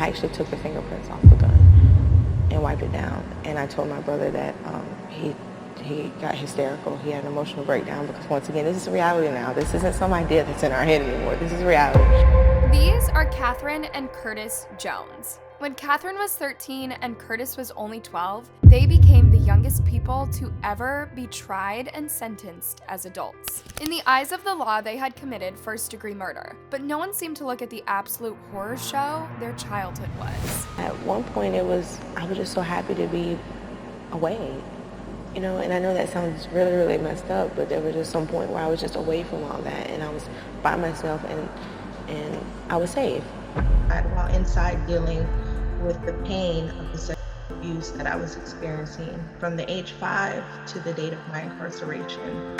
I actually took the fingerprints off the gun and wiped it down. And I told my brother that he got hysterical. He had an emotional breakdown because, once again, this is reality now. This isn't some idea that's in our head anymore. This is reality. These are Catherine and Curtis Jones. When Catherine was 13 and Curtis was only 12, they became the youngest people to ever be tried and sentenced as adults. In the eyes of the law, they had committed first-degree murder, but no one seemed to look at the absolute horror show their childhood was. At one point, I was just so happy to be away. And I know that sounds really, really messed up, but there was just some point where I was just away from all that, and I was by myself, and I was safe. While inside dealing with the pain of the sexual abuse that I was experiencing from the age 5 to the date of my incarceration.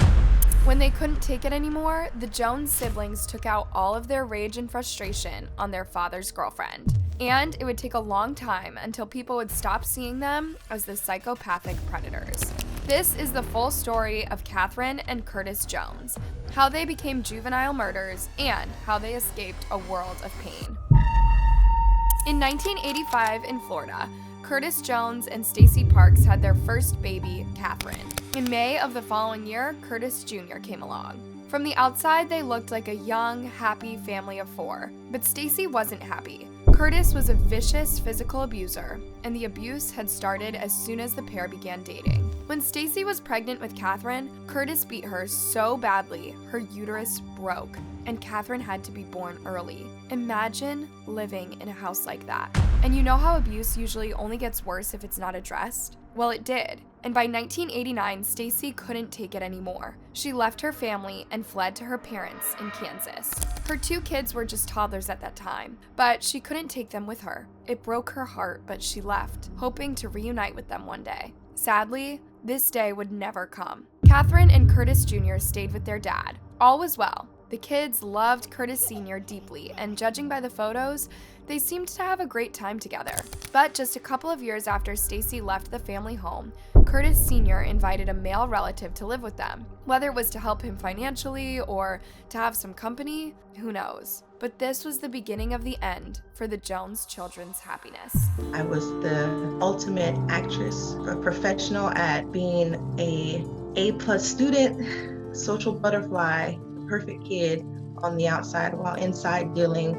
When they couldn't take it anymore, the Jones siblings took out all of their rage and frustration on their father's girlfriend. And it would take a long time until people would stop seeing them as the psychopathic predators. This is the full story of Catherine and Curtis Jones, how they became juvenile murderers, and how they escaped a world of pain. In 1985 in Florida, Curtis Jones and Stacey Parks had their first baby, Catherine. In May of the following year, Curtis Jr. came along. From the outside, they looked like a young, happy family of 4, but Stacey wasn't happy. Curtis was a vicious physical abuser, and the abuse had started as soon as the pair began dating. When Stacey was pregnant with Catherine, Curtis beat her so badly her uterus broke, and Catherine had to be born early. Imagine living in a house like that. And you know how abuse usually only gets worse if it's not addressed? Well, it did. And by 1989, Stacey couldn't take it anymore. She left her family and fled to her parents in Kansas. Her 2 kids were just toddlers at that time, but she couldn't take them with her. It broke her heart, but she left, hoping to reunite with them one day. Sadly, this day would never come. Catherine and Curtis Jr. stayed with their dad. All was well. The kids loved Curtis Sr. deeply, and judging by the photos, they seemed to have a great time together. But just a couple of years after Stacey left the family home, Curtis Sr. invited a male relative to live with them. Whether it was to help him financially or to have some company, who knows? But this was the beginning of the end for the Jones children's happiness. I was the ultimate actress, a professional at being a A+ student, social butterfly, perfect kid on the outside, while inside dealing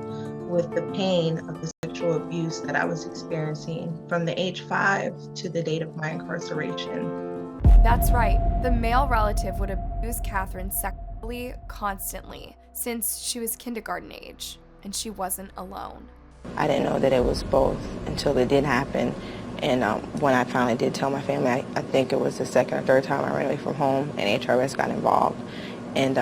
with the pain of the sexual abuse that I was experiencing from the age 5 to the date of my incarceration. That's right, the male relative would abuse Catherine sexually constantly since she was kindergarten age, and she wasn't alone. I didn't know that it was both until it did happen. And when I finally did tell my family, I think it was the second or third time I ran away from home, and HRS got involved. And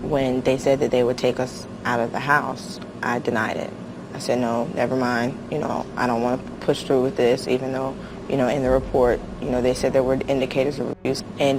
when they said that they would take us out of the house, I denied it. I said, no, never mind. I don't want to push through with this, even though, in the report, they said there were indicators of abuse. And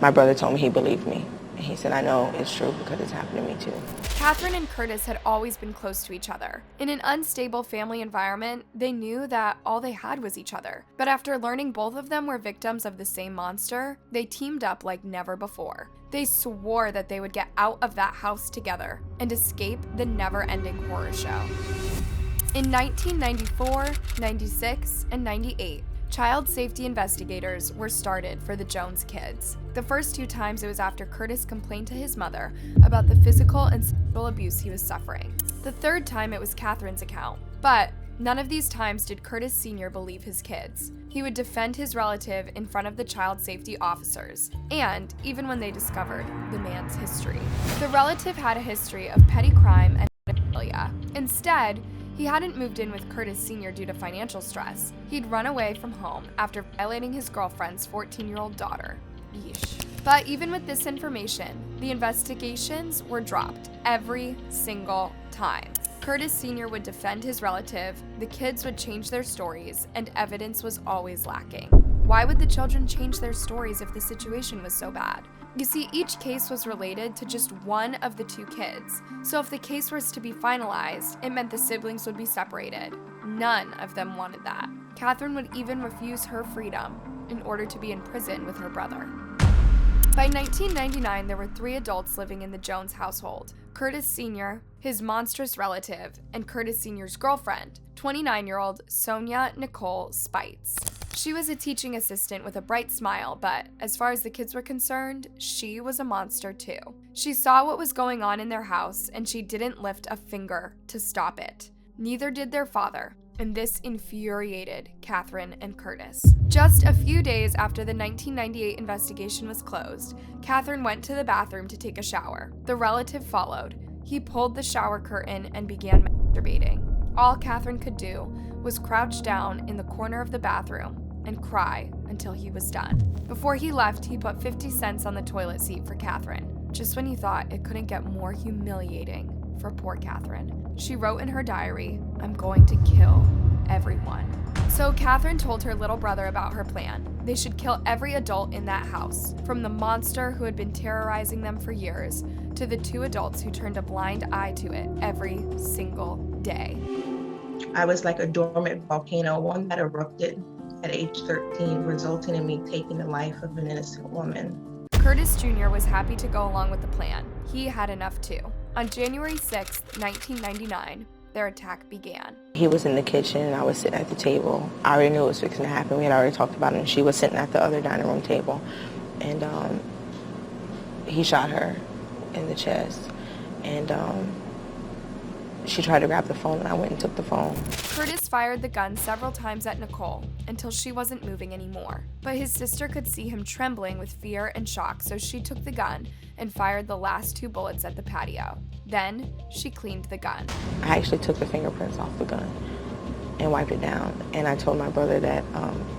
my brother told me he believed me. And he said, I know it's true because it's happened to me too. Catherine and Curtis had always been close to each other. In an unstable family environment, they knew that all they had was each other. But after learning both of them were victims of the same monster, they teamed up like never before. They swore that they would get out of that house together and escape the never-ending horror show. In 1994, 96, and 98, child safety investigators were started for the Jones kids. The first 2 times it was after Curtis complained to his mother about the physical and sexual abuse he was suffering. The 3rd time it was Catherine's account. But none of these times did Curtis Sr. believe his kids. He would defend his relative in front of the child safety officers, and even when they discovered the man's history. The relative had a history of petty crime and pedophilia. Instead, he hadn't moved in with Curtis Sr. due to financial stress. He'd run away from home after violating his girlfriend's 14-year-old daughter. Yeesh. But even with this information, the investigations were dropped every single time. Curtis Sr. would defend his relative, the kids would change their stories, and evidence was always lacking. Why would the children change their stories if the situation was so bad? You see, each case was related to just one of the 2 kids. So if the case was to be finalized, it meant the siblings would be separated. None of them wanted that. Catherine would even refuse her freedom in order to be in prison with her brother. By 1999, there were 3 adults living in the Jones household: Curtis Sr., his monstrous relative, and Curtis Sr.'s girlfriend, 29-year-old Sonia Nicole Spites. She was a teaching assistant with a bright smile, but as far as the kids were concerned, she was a monster too. She saw what was going on in their house, and she didn't lift a finger to stop it. Neither did their father, and this infuriated Catherine and Curtis. Just a few days after the 1998 investigation was closed, Catherine went to the bathroom to take a shower. The relative followed. He pulled the shower curtain and began masturbating. All Catherine could do was crouch down in the corner of the bathroom and cry until he was done. Before he left, he put 50 cents on the toilet seat for Catherine, just when you thought it couldn't get more humiliating for poor Catherine. She wrote in her diary, "I'm going to kill everyone." So Catherine told her little brother about her plan. They should kill every adult in that house, from the monster who had been terrorizing them for years to the 2 adults who turned a blind eye to it every single day. I was like a dormant volcano, one that erupted at age 13, resulting in me taking the life of an innocent woman. Curtis Jr. was happy to go along with the plan. He had enough too. On January 6, 1999, their attack began. He was in the kitchen and I was sitting at the table. I already knew it was fixing to happen. We had already talked about it, and she was sitting at the other dining room table. And he shot her in the chest. And she tried to grab the phone and I went and took the phone. Curtis fired the gun several times at Nicole until she wasn't moving anymore. But his sister could see him trembling with fear and shock, so she took the gun and fired the last 2 bullets at the patio. Then she cleaned the gun. I actually took the fingerprints off the gun and wiped it down. And I told my brother that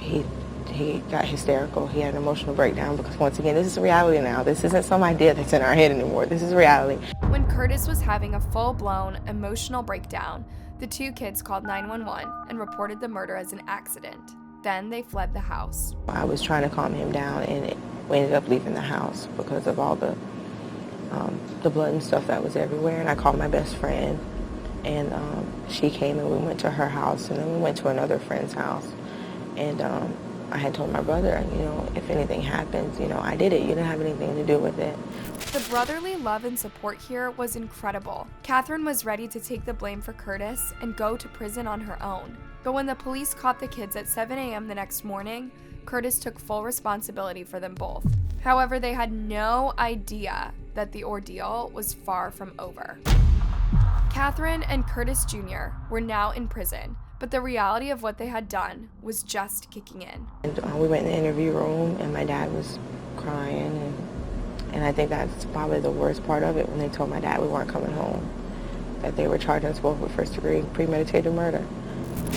he got hysterical. He had an emotional breakdown because, once again, this is reality now. This isn't some idea that's in our head anymore. This is reality. When Curtis was having a full-blown emotional breakdown, the 2 kids called 911 and reported the murder as an accident. Then they fled the house. I was trying to calm him down, and we ended up leaving the house because of all the blood and stuff that was everywhere. And I called my best friend, and she came and we went to her house, and then we went to another friend's house. And I had told my brother, if anything happens, I did it. You didn't have anything to do with it. The brotherly love and support here was incredible. Catherine was ready to take the blame for Curtis and go to prison on her own. But when the police caught the kids at 7 a.m. the next morning, Curtis took full responsibility for them both. However, they had no idea that the ordeal was far from over. Catherine and Curtis Jr. were now in prison, but the reality of what they had done was just kicking in. And we went in the interview room, and my dad was crying, and I think that's probably the worst part of it, when they told my dad we weren't coming home, that they were charging us both with first-degree premeditated murder.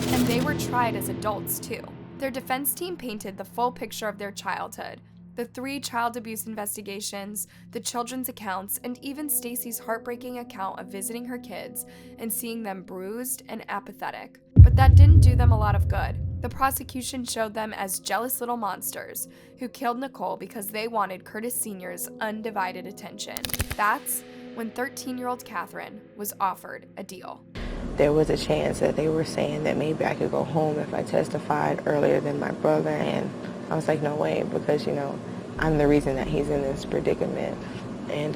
And they were tried as adults, too. Their defense team painted the full picture of their childhood: the 3 child abuse investigations, the children's accounts, and even Stacy's heartbreaking account of visiting her kids and seeing them bruised and apathetic. But that didn't do them a lot of good. The prosecution showed them as jealous little monsters who killed Nicole because they wanted Curtis Sr.'s undivided attention. That's when 13-year-old Catherine was offered a deal. There was a chance that they were saying that maybe I could go home if I testified earlier than my brother, and I was like, no way, because, I'm the reason that he's in this predicament. And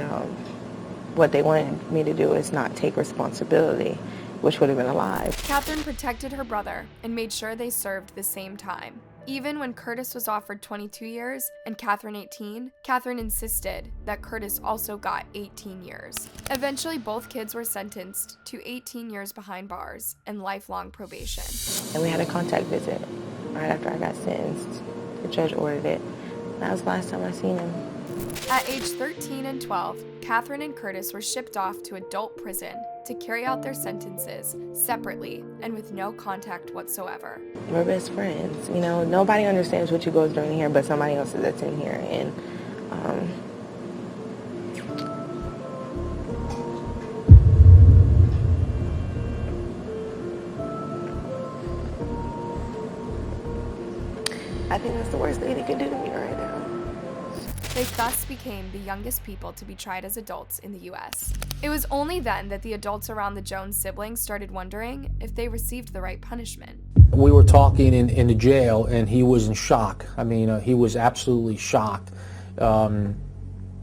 what they wanted me to do is not take responsibility, which would have been a lie. Catherine protected her brother and made sure they served the same time. Even when Curtis was offered 22 years and Catherine 18, Catherine insisted that Curtis also got 18 years. Eventually, both kids were sentenced to 18 years behind bars and lifelong probation. And we had a contact visit right after I got sentenced. The judge ordered it. That was the last time I seen him. At age 13 and 12, Catherine and Curtis were shipped off to adult prison to carry out their sentences separately and with no contact whatsoever. We're best friends. Nobody understands what you go through in here but somebody else that's in here. And I think that's the worst thing he could do to me right now. They thus became the youngest people to be tried as adults in the U.S. It was only then that the adults around the Jones siblings started wondering if they received the right punishment. We were talking in the jail, and he was in shock. I mean, he was absolutely shocked.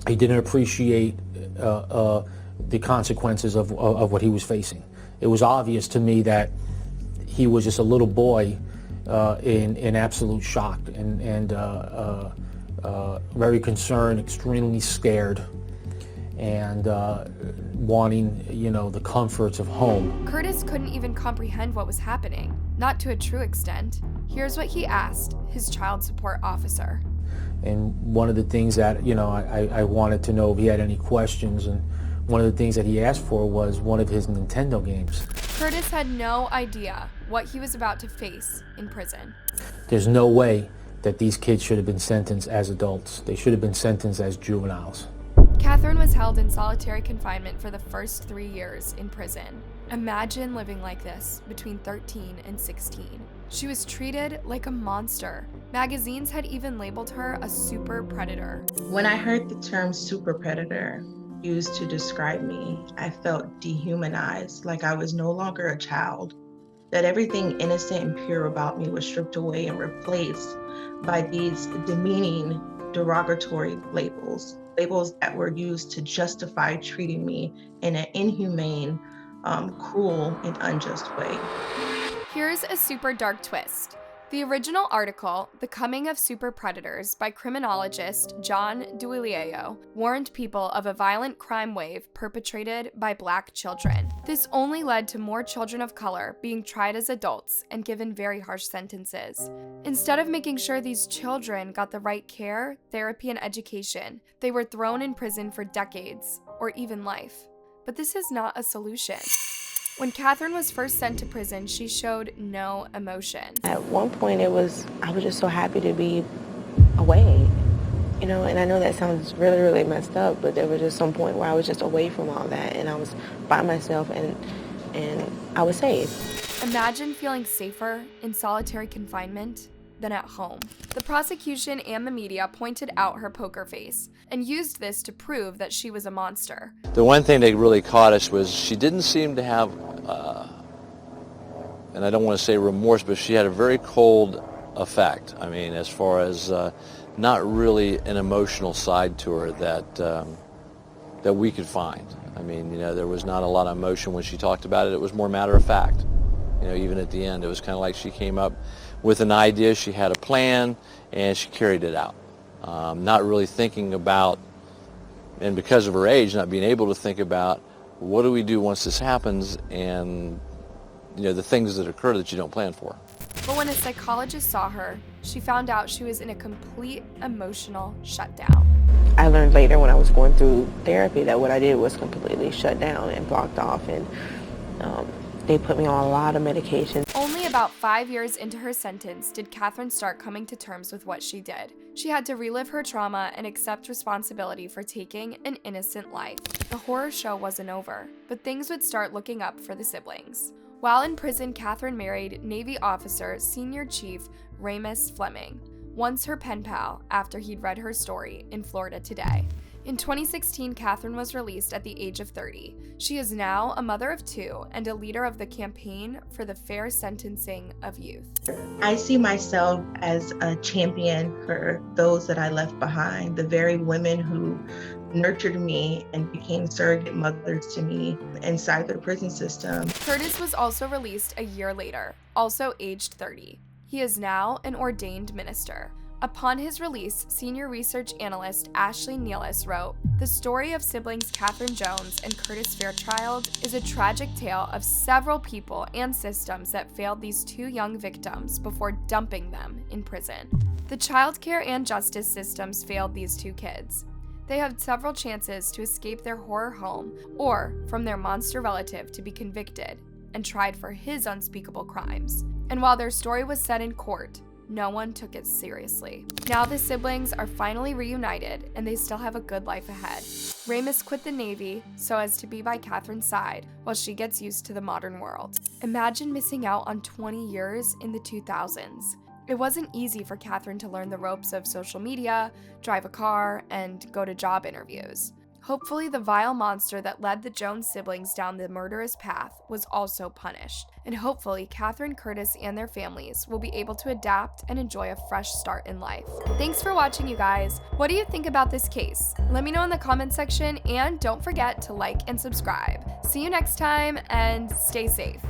He didn't appreciate the consequences of what he was facing. It was obvious to me that he was just a little boy in absolute shock and very concerned, extremely scared, and wanting, the comforts of home. Curtis couldn't even comprehend what was happening, not to a true extent. Here's what he asked his child support officer. And one of the things that, I wanted to know if he had any questions, and one of the things that he asked for was one of his Nintendo games. Curtis had no idea what he was about to face in prison. There's no way that these kids should have been sentenced as adults. They should have been sentenced as juveniles. Catherine was held in solitary confinement for the first 3 years in prison. Imagine living like this between 13 and 16. She was treated like a monster. Magazines had even labeled her a super predator. When I heard the term super predator used to describe me, I felt dehumanized, like I was no longer a child, that everything innocent and pure about me was stripped away and replaced by these demeaning, derogatory labels that were used to justify treating me in an inhumane, cruel, and unjust way. Here's a super dark twist. The original article, The Coming of Super Predators, by criminologist John Duilio, warned people of a violent crime wave perpetrated by Black children. This only led to more children of color being tried as adults and given very harsh sentences. Instead of making sure these children got the right care, therapy, and education, they were thrown in prison for decades, or even life. But this is not a solution. When Catherine was first sent to prison, she showed no emotion. At one point, I was just so happy to be away, and I know that sounds really, really messed up, but there was just some point where I was just away from all that, and I was by myself, and I was safe. Imagine feeling safer in solitary confinement than at home. The prosecution and the media pointed out her poker face and used this to prove that she was a monster. The one thing that really caught us was she didn't seem to have, and I don't want to say remorse, but she had a very cold effect. I mean, as far as not really an emotional side to her that we could find. I mean, there was not a lot of emotion when she talked about it. It was more matter of fact. Even at the end, it was kind of like she came up with an idea, she had a plan, and she carried it out. Not really thinking about, and because of her age, not being able to think about, what do we do once this happens, and the things that occur that you don't plan for. But when a psychologist saw her, she found out she was in a complete emotional shutdown. I learned later when I was going through therapy that what I did was completely shut down and blocked off, and they put me on a lot of medication. Only about 5 years into her sentence did Catherine start coming to terms with what she did. She had to relive her trauma and accept responsibility for taking an innocent life. The horror show wasn't over, but things would start looking up for the siblings. While in prison, Catherine married Navy officer Senior Chief Ramus Fleming, once her pen pal after he'd read her story in Florida Today. In 2016, Catherine was released at the age of 30. She is now a mother of 2 and a leader of the campaign for the fair sentencing of youth. I see myself as a champion for those that I left behind, the very women who nurtured me and became surrogate mothers to me inside the prison system. Curtis was also released a year later, also aged 30. He is now an ordained minister. Upon his release, senior research analyst Ashley Nealis wrote, "The story of siblings Catherine Jones and Curtis Fairchild is a tragic tale of several people and systems that failed these 2 young victims before dumping them in prison. The childcare and justice systems failed these 2 kids. They had several chances to escape their horror home or from their monster relative to be convicted and tried for his unspeakable crimes. And while their story was set in court, no one took it seriously. Now the siblings are finally reunited and they still have a good life ahead. Ramus quit the Navy so as to be by Catherine's side while she gets used to the modern world. Imagine missing out on 20 years in the 2000s. It wasn't easy for Catherine to learn the ropes of social media, drive a car, and go to job interviews. Hopefully, the vile monster that led the Jones siblings down the murderous path was also punished. And hopefully, Catherine Curtis and their families will be able to adapt and enjoy a fresh start in life. Thanks for watching, you guys. What do you think about this case? Let me know in the comment section, and don't forget to like and subscribe. See you next time, and stay safe.